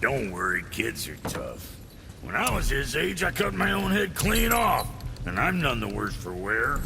Don't worry, kids are tough. When I was his age, I cut my own head clean off, and I'm none the worse for wear.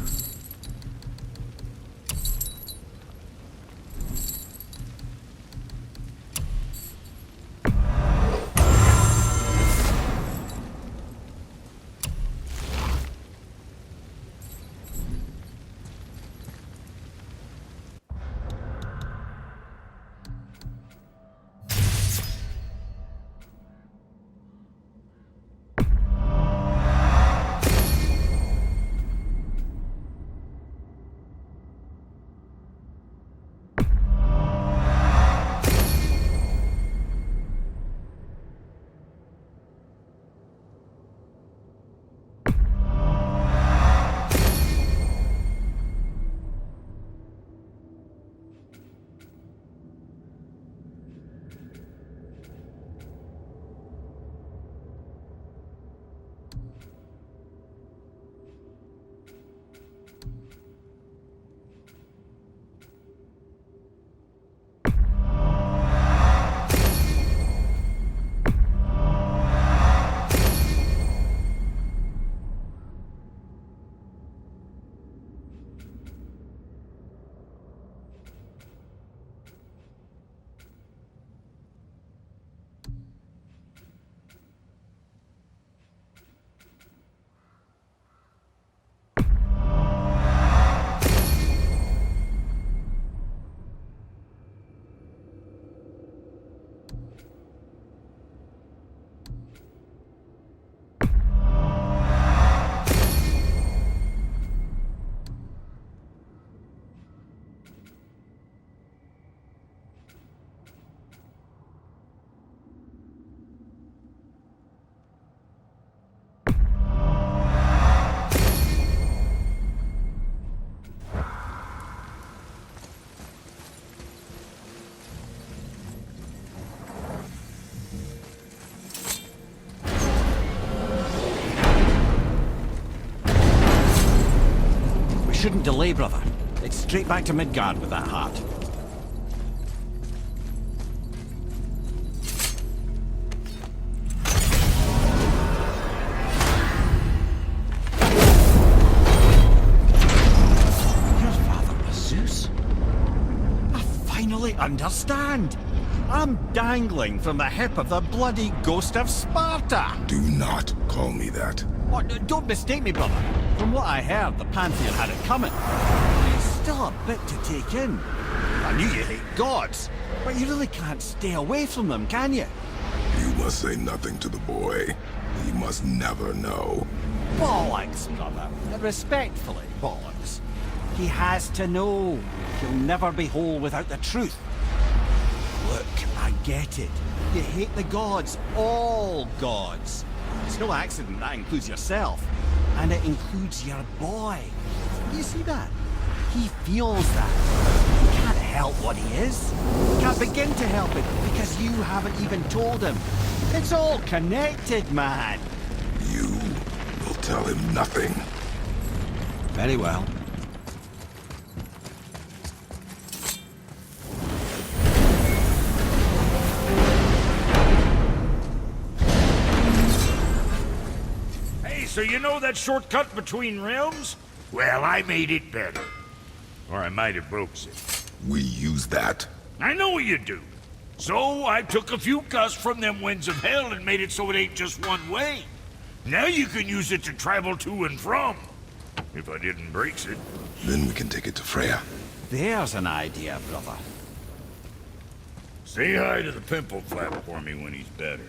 Shouldn't delay, brother. It's straight back to Midgard with that heart. Your father was Zeus? I finally understand. I'm dangling from the hip of the bloody ghost of Sparta. Do not call me that. Oh, don't mistake me, brother. From what I heard, the Pantheon had it coming. It's still a bit to take in. I knew you hate gods, but you really can't stay away from them, can you? You must say nothing to the boy. He must never know. Bollocks, brother. Respectfully, bollocks. He has to know. He'll never be whole without the truth. Look, I get it. You hate the gods, all gods. It's no accident that includes yourself. And it includes your boy. You see that? He feels that. He can't help what he is. He can't begin to help it because you haven't even told him. It's all connected, man. You will tell him nothing. Very well. So you know that shortcut between realms? Well, I made it better. Or I might have broke it. We use that. I know you do. So I took a few gusts from them winds of hell and made it so it ain't just one way. Now you can use it to travel to and from. If I didn't break it. Then we can take it to Freya. There's an idea, brother. Say hi to the pimple flap for me when he's better.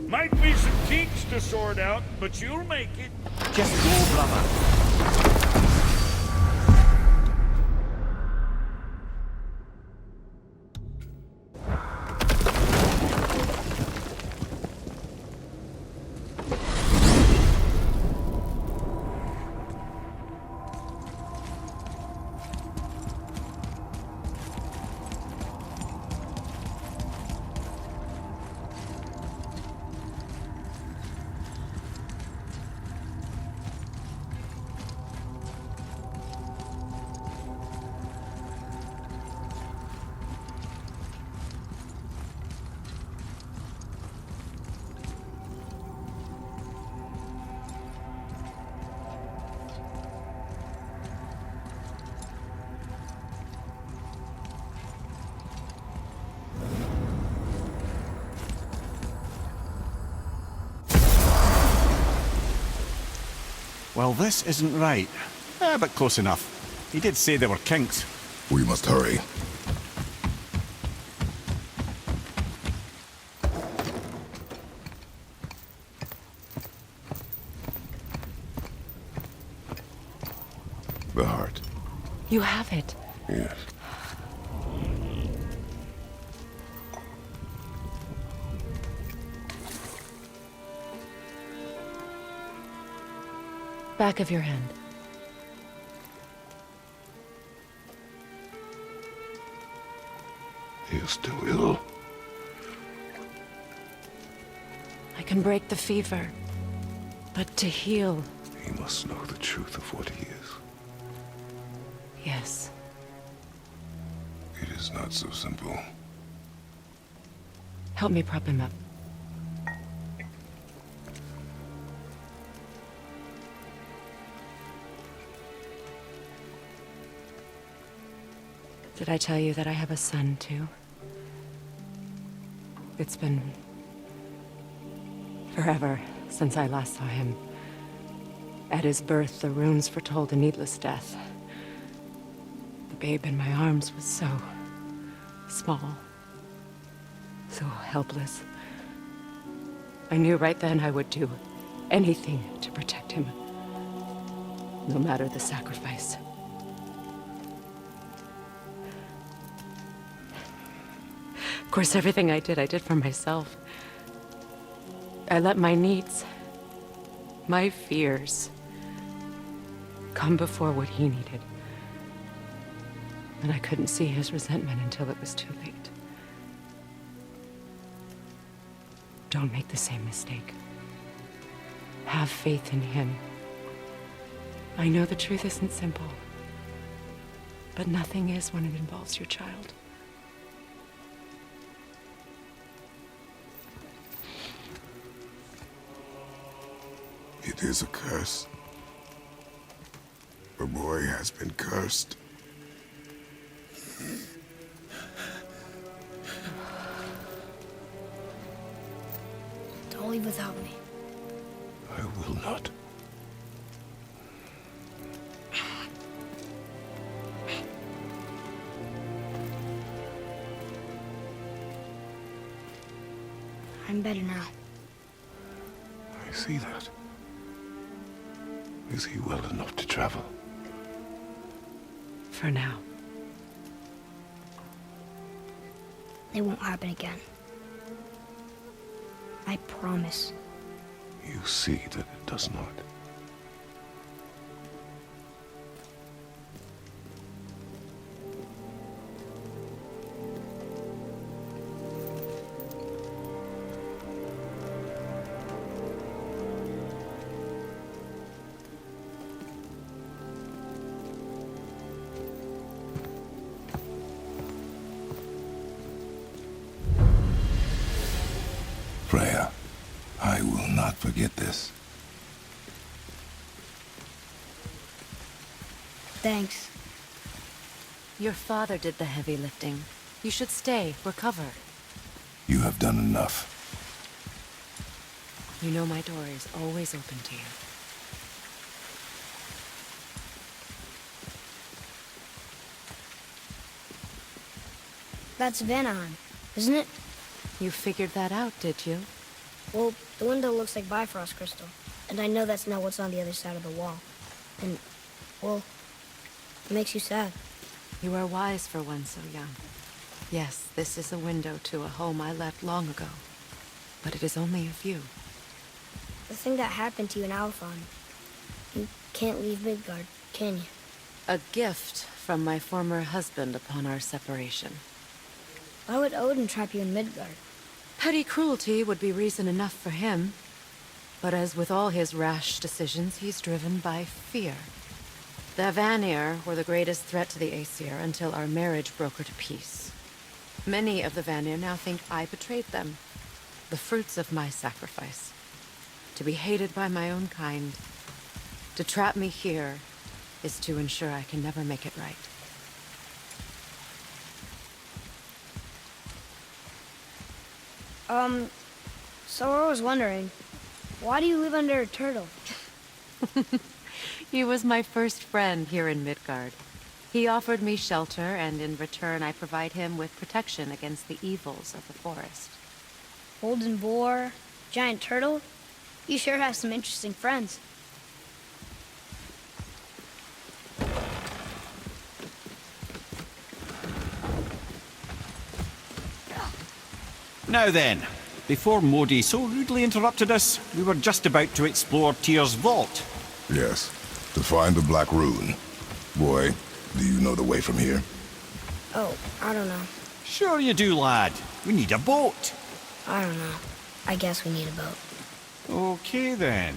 Might be some kinks to sort out, but you'll make it. Just go, brother. Well, this isn't right. But close enough. He did say there were kinks. We must hurry. The heart. You have it. Yes. Back of your hand. He is still ill. I can break the fever. But to heal... He must know the truth of what he is. Yes. It is not so simple. Help me prop him up. Did I tell you that I have a son, too? It's been... forever since I last saw him. At his birth, the runes foretold a needless death. The babe in my arms was so... small. So helpless. I knew right then I would do anything to protect him. No matter the sacrifice. Of course, everything I did for myself. I let my needs, my fears, come before what he needed. And I couldn't see his resentment until it was too late. Don't make the same mistake. Have faith in him. I know the truth isn't simple, but nothing is when it involves your child. It is a curse. The boy has been cursed. Don't leave without me. I will not. I'm better now. I see that. Is he well enough to travel? For now. It won't happen again. I promise. You see that it does not. Freya, I will not forget this. Thanks. Your father did the heavy lifting. You should stay, recover. You have done enough. You know my door is always open to you. That's Vanaheim, isn't it? You figured that out, did you? Well, the window looks like Bifrost crystal. And I know that's not what's on the other side of the wall. And, well, it makes you sad. You are wise for one so young. Yes, this is a window to a home I left long ago. But it is only a view. The thing that happened to you in Alphon. You can't leave Midgard, can you? A gift from my former husband upon our separation. Why would Odin trap you in Midgard? Petty cruelty would be reason enough for him. But as with all his rash decisions, he's driven by fear. The Vanir were the greatest threat to the Aesir until our marriage brokered a peace. Many of the Vanir now think I betrayed them. The fruits of my sacrifice. To be hated by my own kind. To trap me here is to ensure I can never make it right. So I was wondering, why do you live under a turtle? He was my first friend here in Midgard. He offered me shelter, and in return I provide him with protection against the evils of the forest. Golden boar, giant turtle. You sure have some interesting friends. Now then, before Modi so rudely interrupted us, we were just about to explore Tyr's vault. Yes, to find the Black Rune. Boy, do you know the way from here? Oh, I don't know. Sure you do, lad. We need a boat. I don't know. I guess we need a boat. Okay then.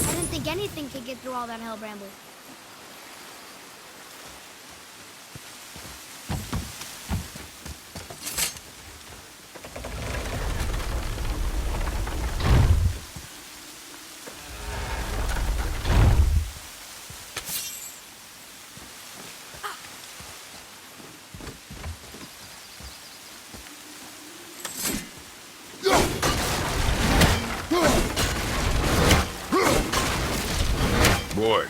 I didn't think anything could get through all that hell bramble. Boy.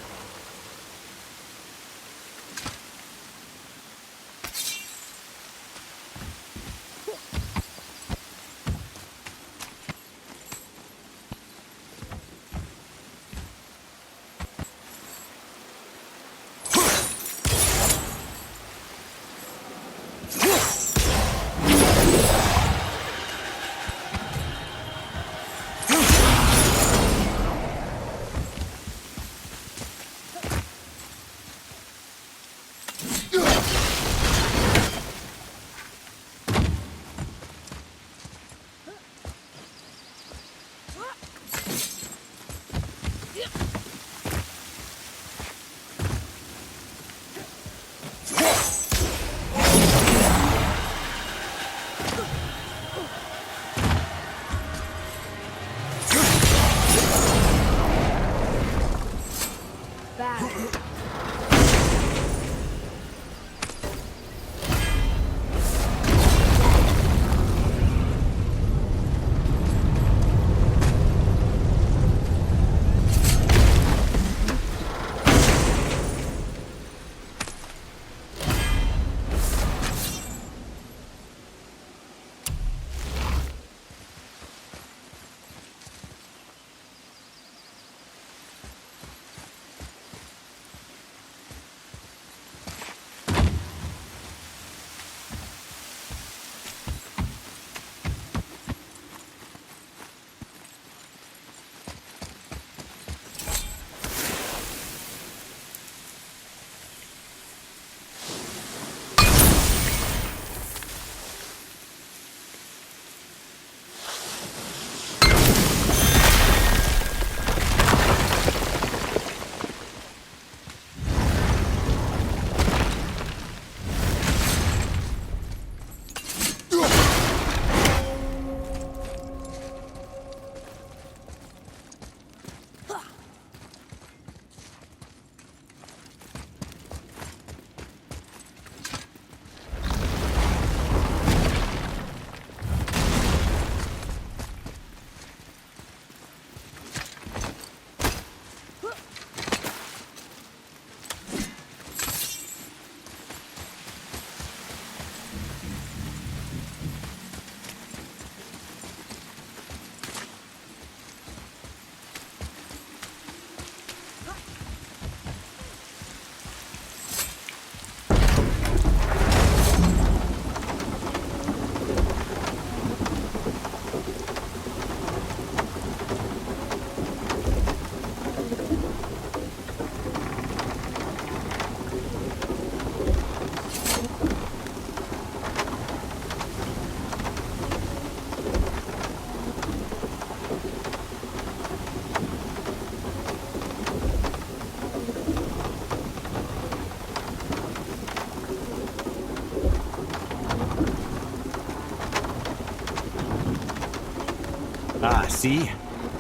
Ah, see?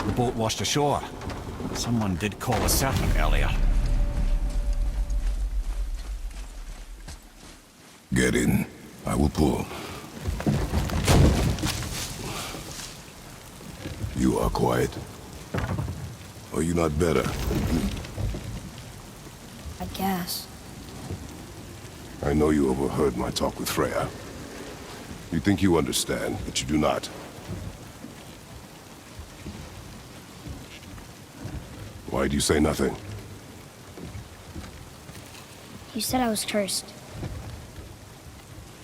The boat washed ashore. Someone did call a serpent earlier. Get in. I will pull. You are quiet. Are you not better? I guess. I know you overheard my talk with Freya. You think you understand, but you do not. Why do you say nothing? You said I was cursed.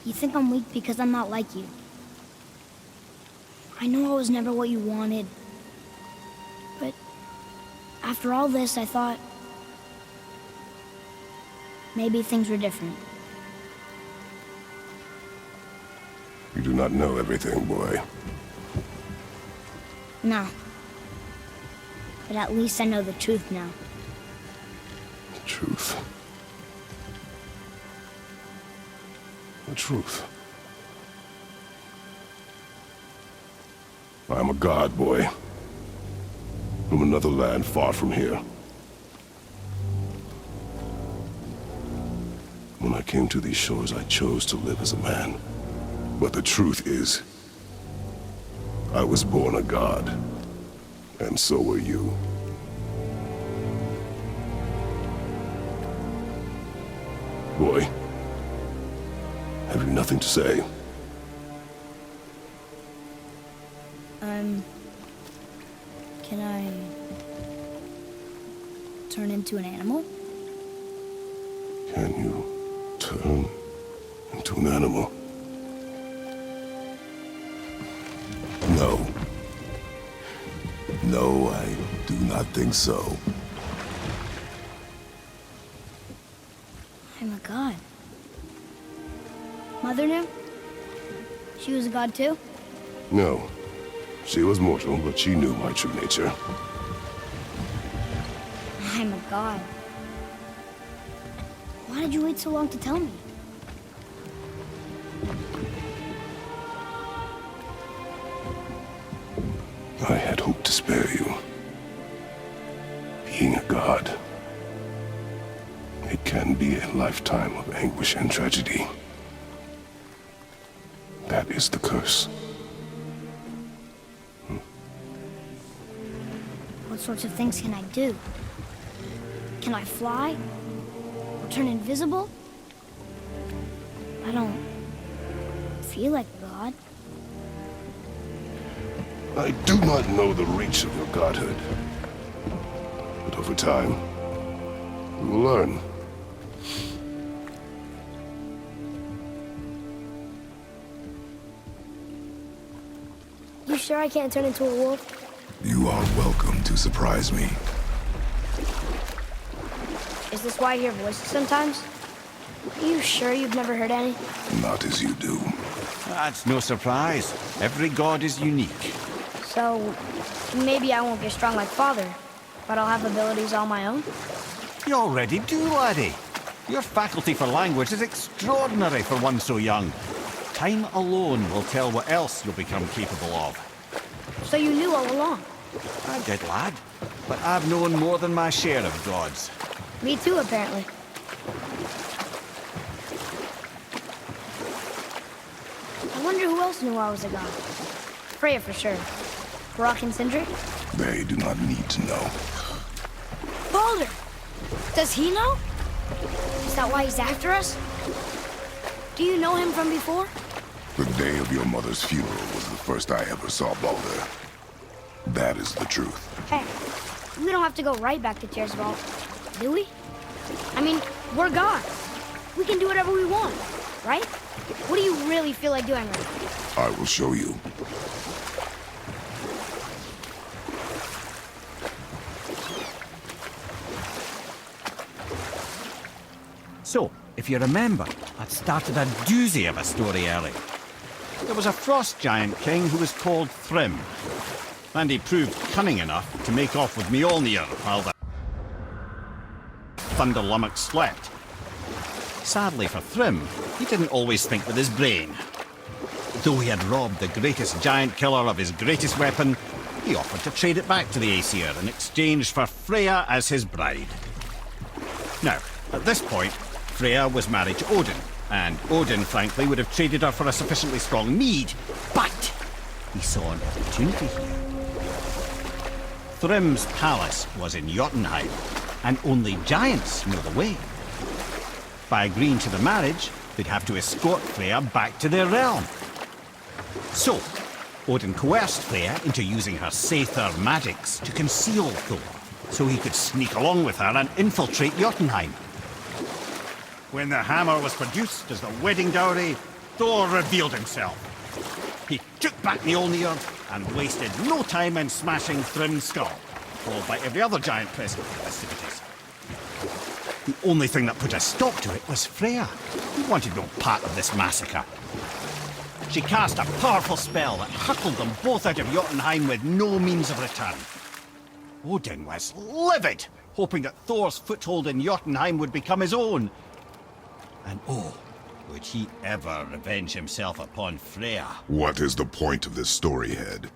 You think I'm weak because I'm not like you. I know I was never what you wanted. But after all this, I thought maybe things were different. You do not know everything, boy. No. But at least I know the truth now. The truth. The truth. I am a god, boy. From another land far from here. When I came to these shores, I chose to live as a man. But the truth is, I was born a god. And so were you. Boy, have you nothing to say? Can I turn into an animal? Can you turn into an animal? No. No, I do not think so. I'm a god. Mother knew? She was a god too? No. She was mortal, but she knew my true nature. I'm a god. Why did you wait so long to tell me? I had hoped to spare you. Being a god, it can be a lifetime of anguish and tragedy. That is the curse. What sorts of things can I do? Can I fly? Or turn invisible? I don't feel like a god. I do not know the reach of your godhood. But over time, we will learn. You sure I can't turn into a wolf? You are welcome to surprise me. Is this why I hear voices sometimes? Are you sure you've never heard any? Not as you do. That's no surprise. Every god is unique. So, maybe I won't get strong like Father, but I'll have abilities all my own? You already do, laddie. Your faculty for language is extraordinary for one so young. Time alone will tell what else you'll become capable of. So you knew all along? I did, lad. But I've known more than my share of gods. Me too, apparently. I wonder who else knew I was a god. Freya for sure. Brock and Sindri? They do not need to know. Baldur! Does he know? Is that why he's after us? Do you know him from before? The day of your mother's funeral was the first I ever saw Baldur. That is the truth. Hey, we don't have to go right back to Tyr's vault, do we? I mean, we're gods. We can do whatever we want, right? What do you really feel like doing right now? I will show you. So, if you remember, I'd started a doozy of a story early. There was a frost giant king who was called Thrym. And he proved cunning enough to make off with Mjolnir while the thunder lummox slept. Sadly for Thrym, he didn't always think with his brain. Though he had robbed the greatest giant killer of his greatest weapon, he offered to trade it back to the Aesir in exchange for Freya as his bride. Now, at this point, Freya was married to Odin, and Odin, frankly, would have traded her for a sufficiently strong mead, but he saw an opportunity here. Thrym's palace was in Jotunheim, and only giants know the way. By agreeing to the marriage, they'd have to escort Freya back to their realm. So, Odin coerced Freya into using her Seithar magics to conceal Thor, so he could sneak along with her and infiltrate Jotunheim. When the hammer was produced as the wedding dowry, Thor revealed himself. He took back Mjolnir and wasted no time in smashing Thrym's skull, followed by every other giant present at the festivities. The only thing that put a stop to it was Freya, who wanted no part of this massacre. She cast a powerful spell that hurtled them both out of Jotunheim with no means of return. Odin was livid, hoping that Thor's foothold in Jotunheim would become his own. And oh, would he ever revenge himself upon Freya? What is the point of this story, Head?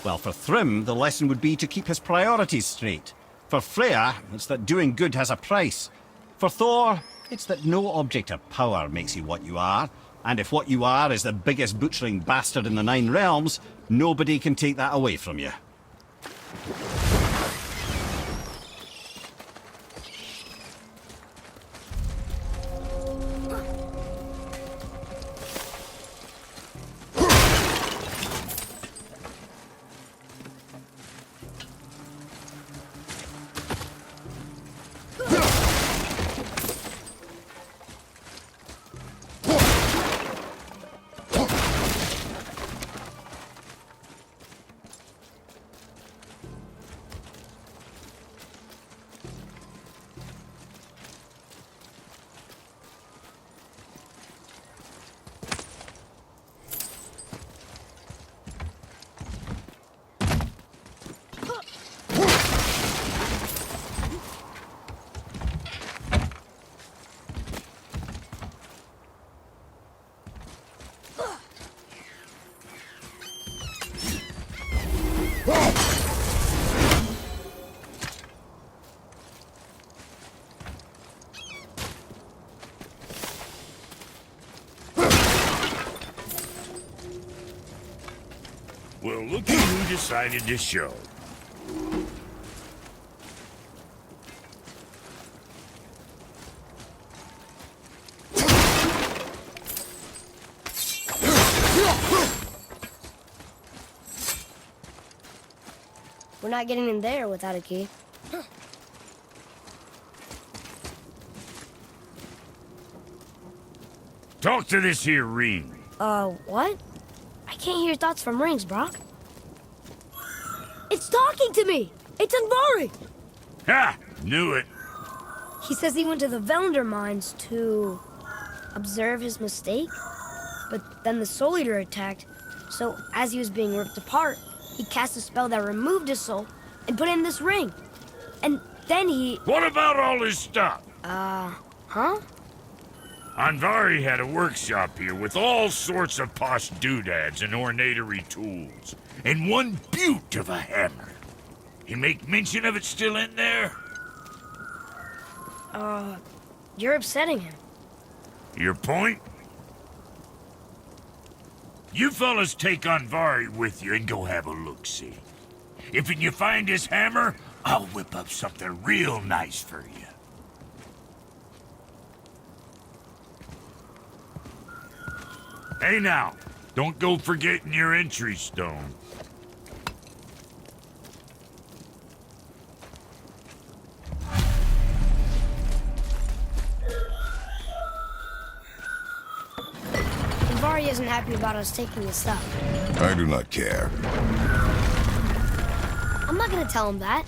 Well, for Thrym, the lesson would be to keep his priorities straight. For Freya, it's that doing good has a price. For Thor, it's that no object of power makes you what you are. And if what you are is the biggest butchering bastard in the Nine Realms, nobody can take that away from you. Well, look at who decided to show. We're not getting in there without a key. Talk to this here ring. What? I can't hear thoughts from rings, Brock. It's talking to me! It's Andvari! Ha! Knew it. He says he went to the Velnder mines to observe his mistake, but then the Soul Eater attacked, so as he was being ripped apart, he cast a spell that removed his soul and put in this ring. And then he... What about all his stuff? Huh? Andvari had a workshop here with all sorts of posh doodads and ornatory tools, and one beaut of a hammer. You make mention of it still in there? You're upsetting him. Your point? You fellas take Andvari with you and go have a look-see. If you find his hammer, I'll whip up something real nice for you. Hey now, don't go forgetting your entry stone. Andvari isn't happy about us taking his stuff. I do not care. I'm not gonna tell him that.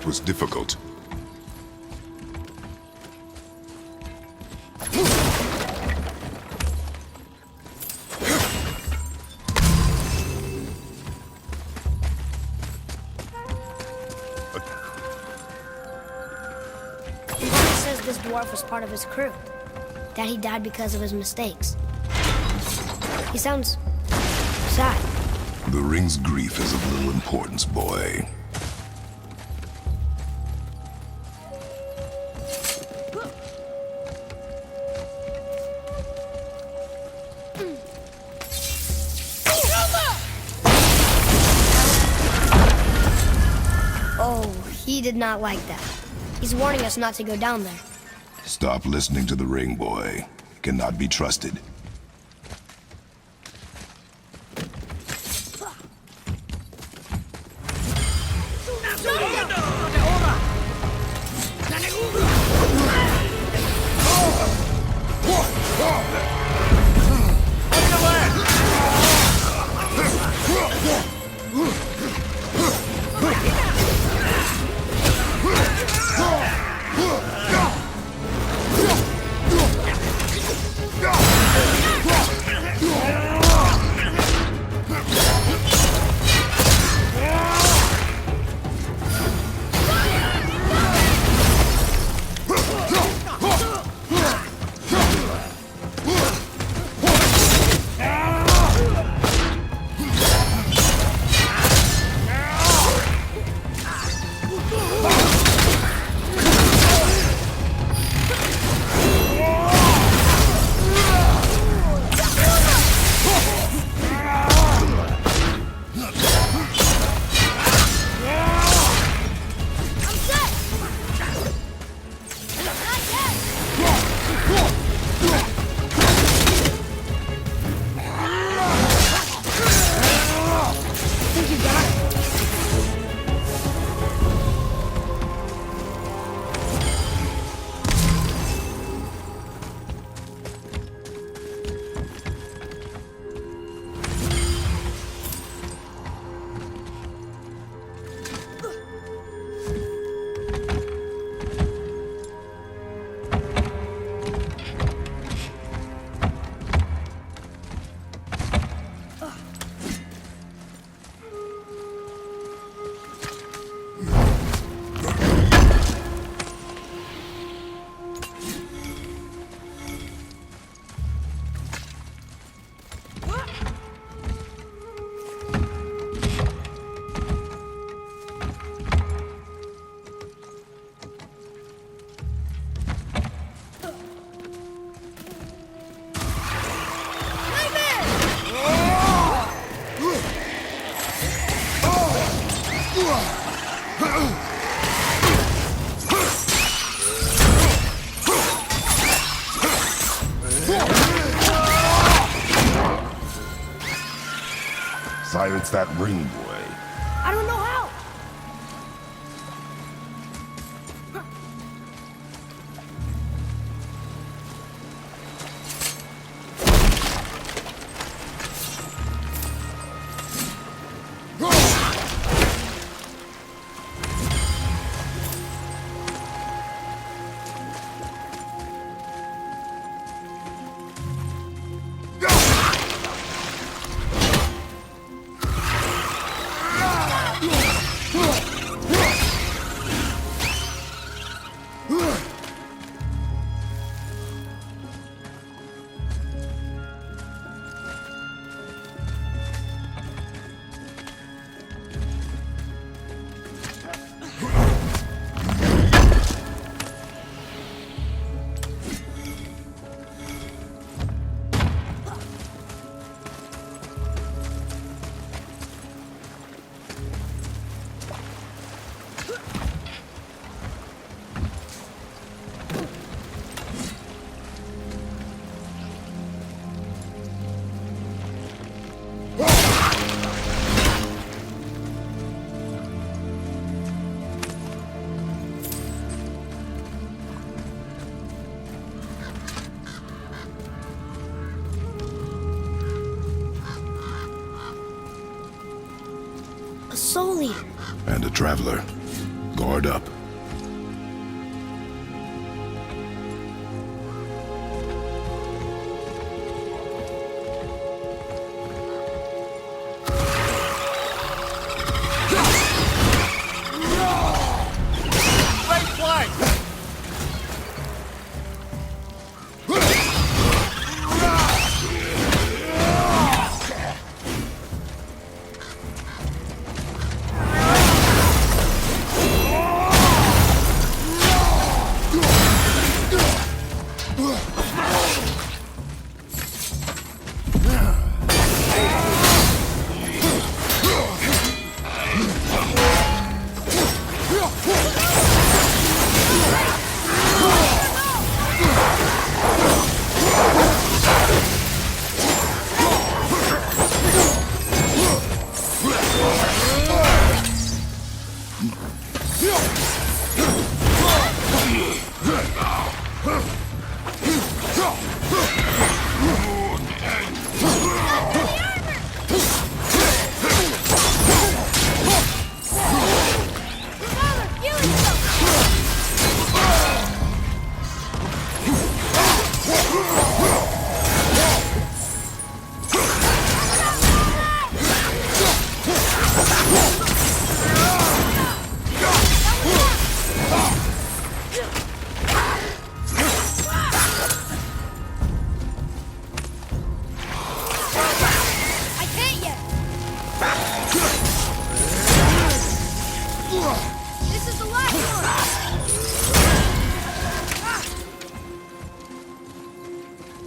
fight was difficult. He says this dwarf was part of his crew. That he died because of his mistakes. He sounds sad. The ring's grief is of little importance, boy. Oh, he did not like that. He's warning us not to go down there. Stop listening to the ring, boy. It cannot be trusted. Silence that ring, boy. I don't know how. A soul eater. And a traveler. Guard up. This is the last one!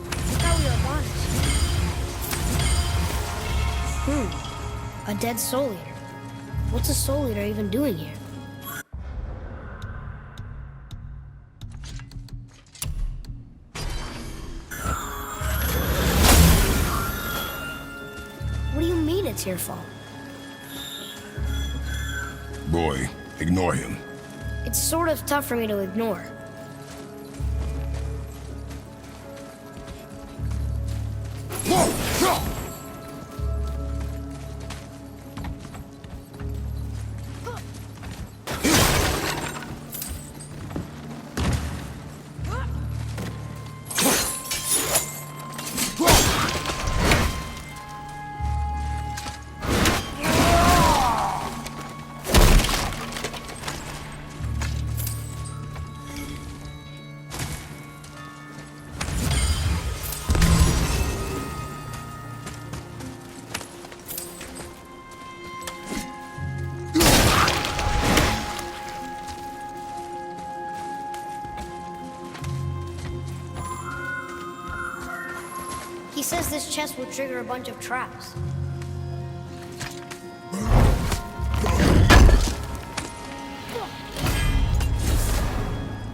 I thought we were honest. A dead soul eater. What's a soul eater even doing here? What do you mean it's your fault? Boy, ignore him. It's sort of tough for me to ignore. He says this chest will trigger a bunch of traps.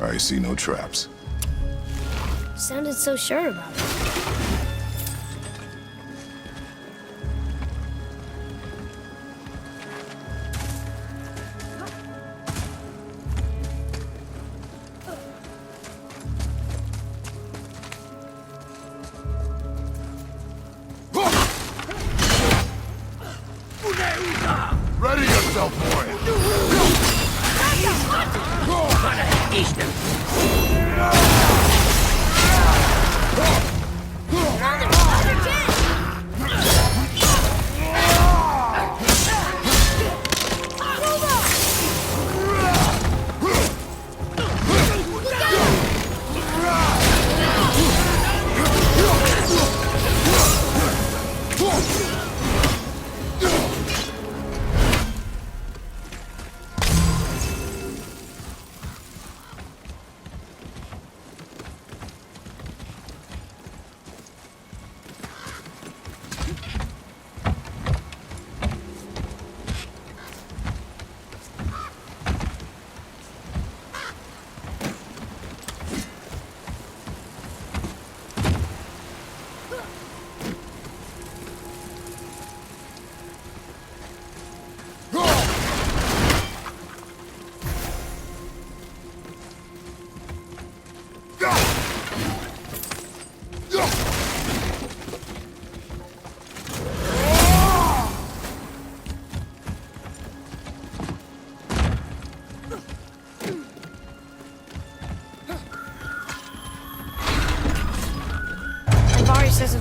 I see no traps. Sounded so sure about it. Ready yourself, boy!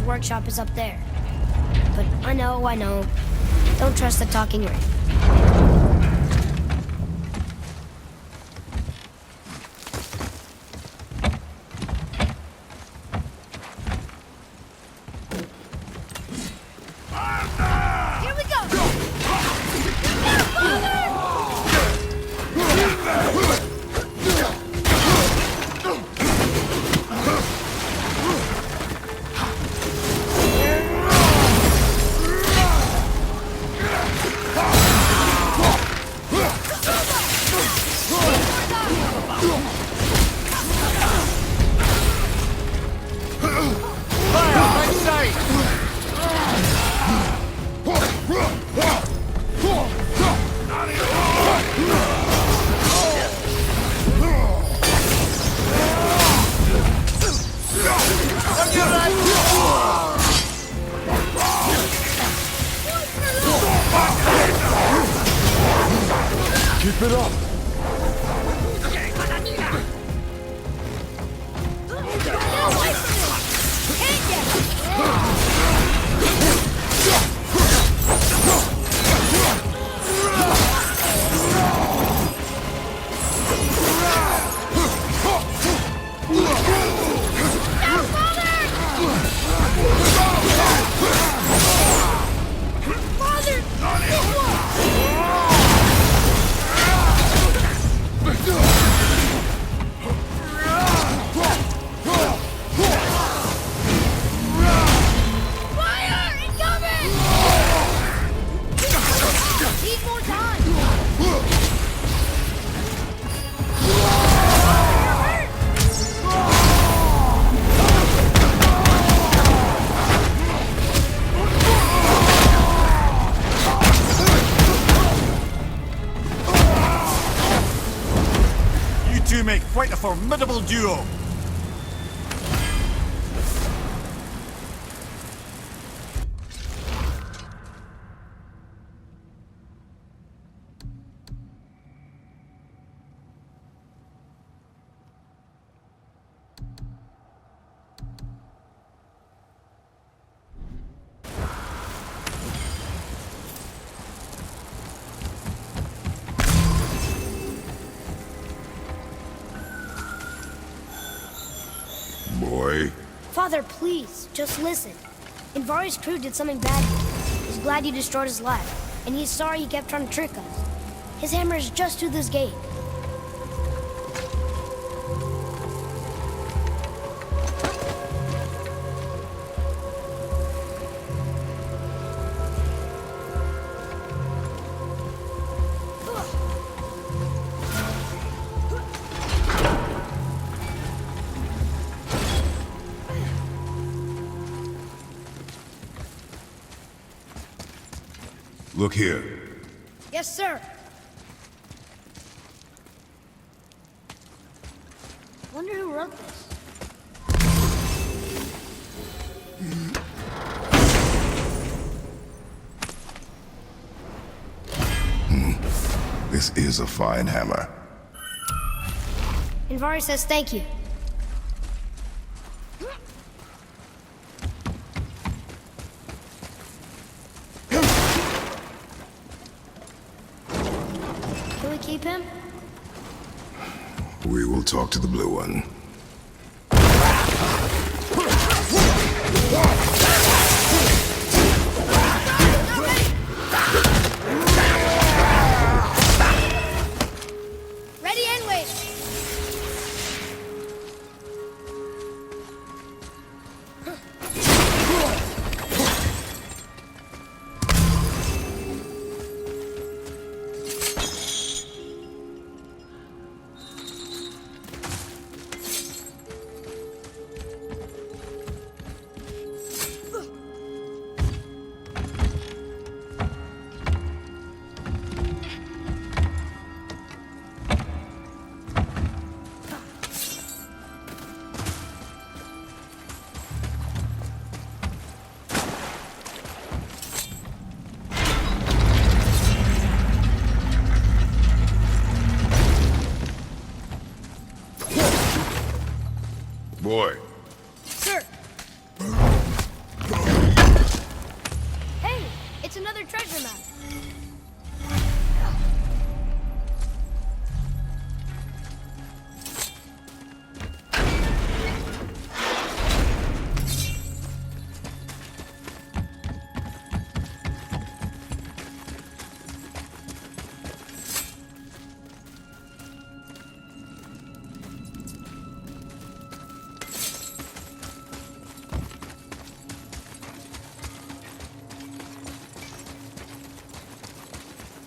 workshop is up there. But I know. Don't trust the talking ring. Here we go! Keep it up! You make quite a formidable duo. Boy. Father, please, just listen. Invari's crew did something bad to you. He's glad you destroyed his life, and he's sorry he kept trying to trick us. His hammer is just through this gate. Look here. Yes, sir. Wonder who wrote this. This is a fine hammer. Invari says thank you. Can we keep him? We will talk to the blue one. Ready and wait.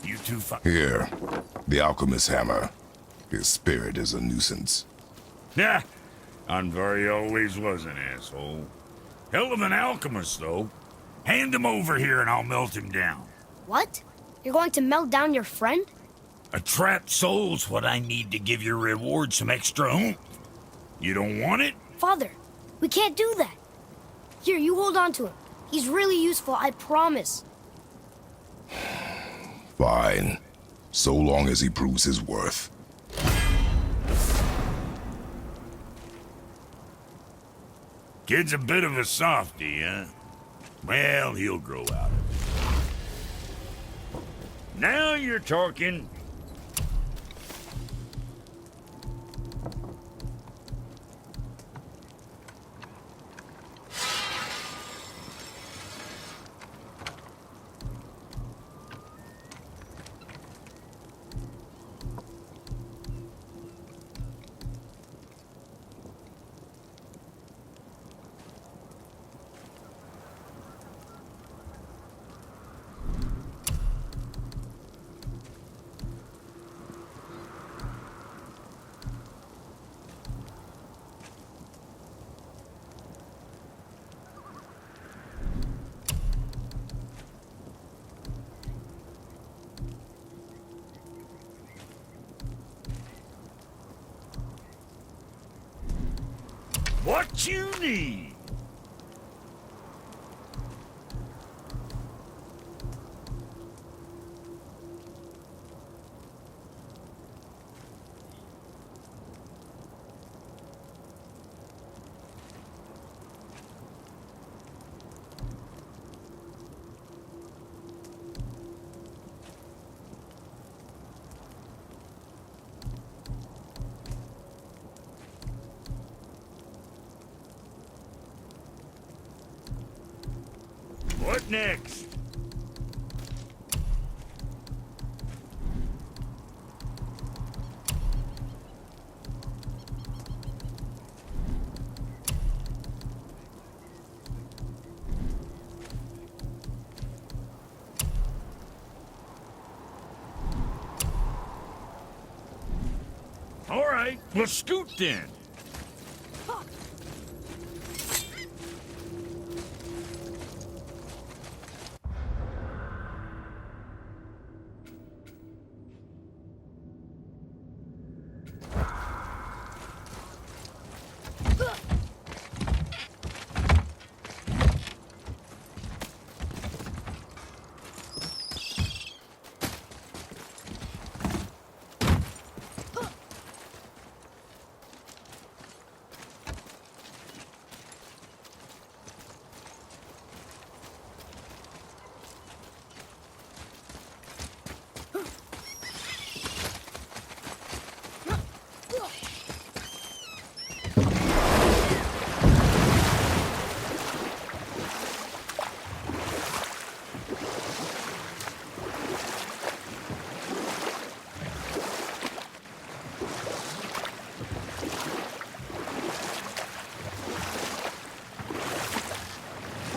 You two Here, the alchemist's hammer. His spirit is a nuisance. Yeah, Andvari always was an asshole. Hell of an alchemist, though. Hand him over here and I'll melt him down. What? You're going to melt down your friend? A trapped soul's what I need to give your reward some extra oomph. You don't want it? Father, we can't do that. Here, you hold on to him. He's really useful, I promise. Fine. So long as he proves his worth. Kid's a bit of a softy, huh? Well, he'll grow out of it. Now you're talking. What you need? What next? All right, well, scoot then.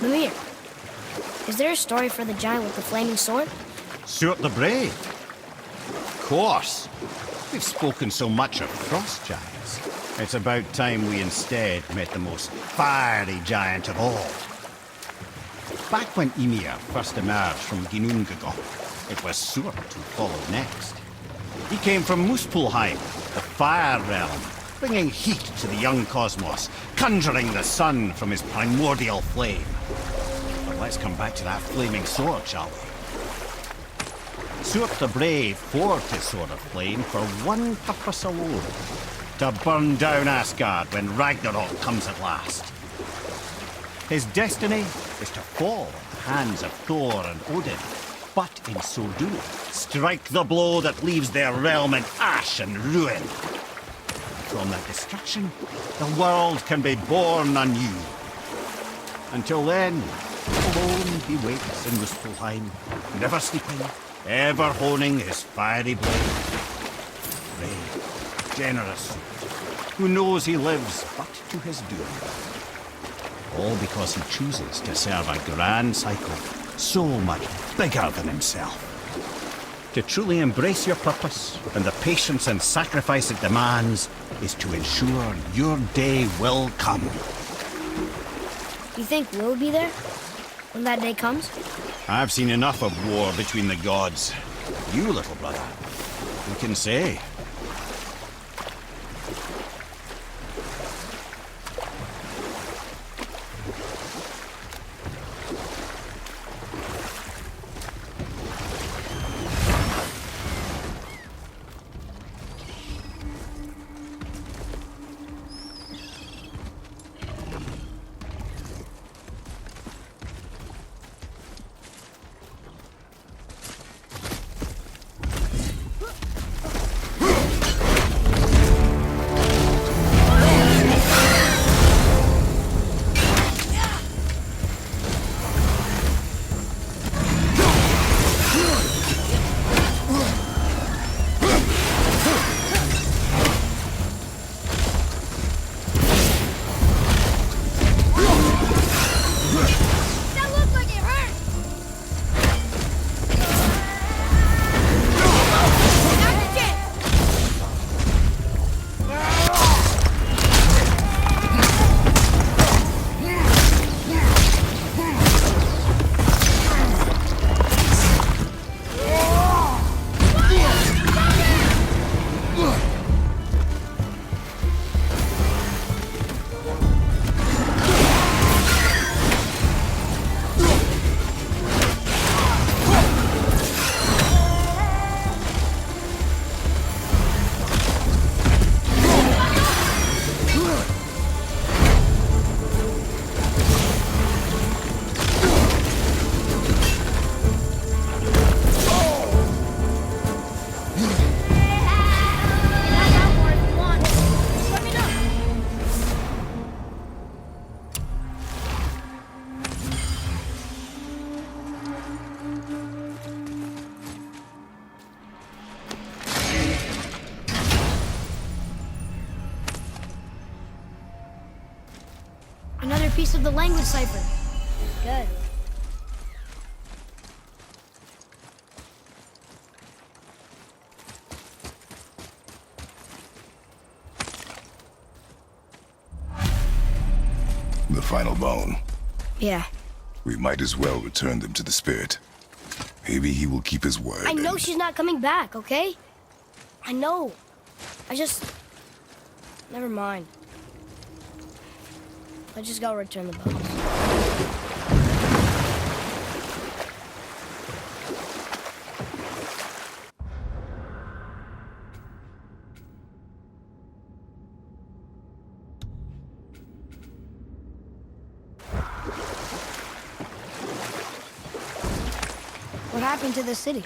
Mimir, is there a story for the giant with the flaming sword? Stuart the Brave. Of course. We've spoken so much of frost giants. It's about time we instead met the most fiery giant of all. Back when Ymir first emerged from Ginnungagap, it was Stuart who followed next. He came from Muspelheim, the fire realm, bringing heat to the young cosmos, conjuring the sun from his primordial flame. But let's come back to that flaming sword, shall we? Stuart the Brave forged his sword of flame for one purpose alone: to burn down Asgard when Ragnarok comes at last. His destiny is to fall at the hands of Thor and Odin, but in so doing, strike the blow that leaves their realm in ash and ruin. From that destruction, the world can be born anew. Until then, alone he waits in Muspelheim, never sleeping, ever honing his fiery blade. Brave, generous, who knows he lives but to his doom. All because he chooses to serve a grand cycle so much bigger than himself. To truly embrace your purpose and the patience and sacrifice it demands is to ensure your day will come. You think we'll be there when that day comes? I've seen enough of war between the gods. You, little brother, who can say? Another piece of the language cipher. Good. The final bone. Yeah. We might as well return them to the spirit. Maybe he will keep his word. I know and- she's not coming back, okay? I know. I just... Never mind. Let's just go return the bones. What happened to the city?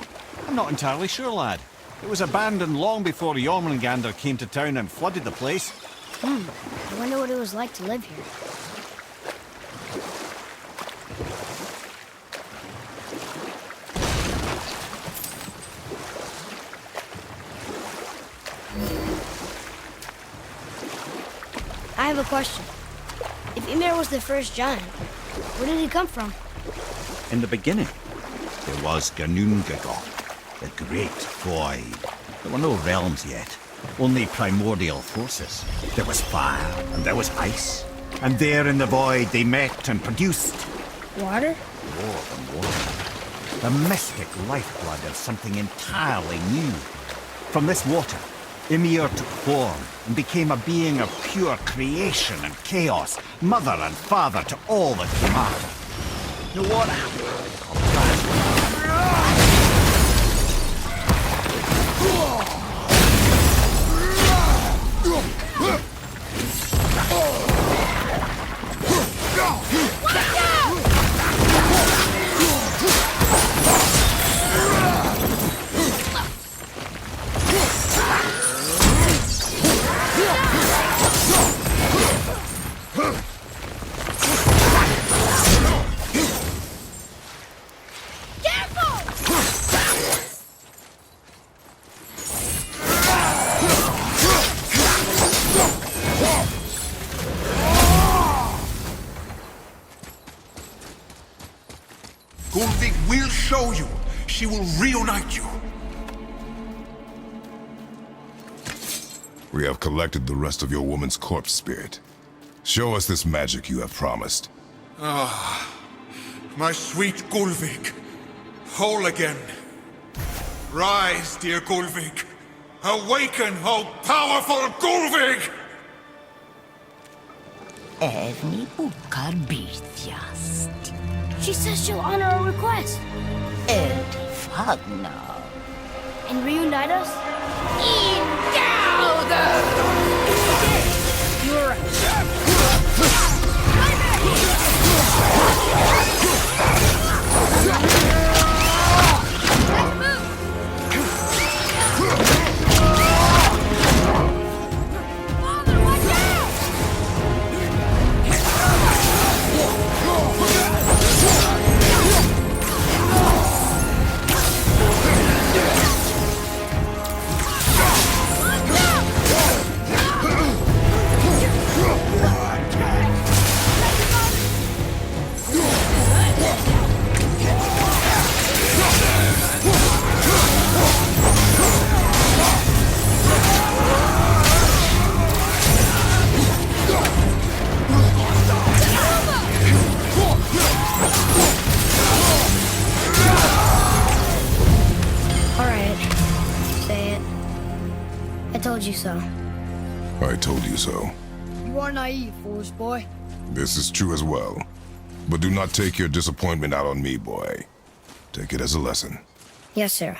I'm not entirely sure, lad. It was abandoned long before Jormungandr came to town and flooded the place. I wonder what it was like to live here. I have a question. If Ymir was the first giant, where did he come from? In the beginning, there was Ganungagok, the great void. There were no realms yet, only primordial forces. There was fire, and there was ice. And there in the void they met and produced Water? more than water. The mystic lifeblood of something entirely new. From this water, Ymir took form and became a being of pure creation and chaos, mother and father to all that came after. The water. Gulvik will show you. She will reunite you. We have collected the rest of your woman's corpse spirit. Show us this magic you have promised. My sweet Gulvik, whole again. Rise, dear Gulvik. Awaken, O powerful Gulvik! Evni ukar bitjast. She says she'll honor our request Eldi fagna. and reunite us. You're right. All right. Say it. I told you so. I told you so. You are naive, foolish boy. This is true as well. But do not take your disappointment out on me, boy. Take it as a lesson. Yes, sir.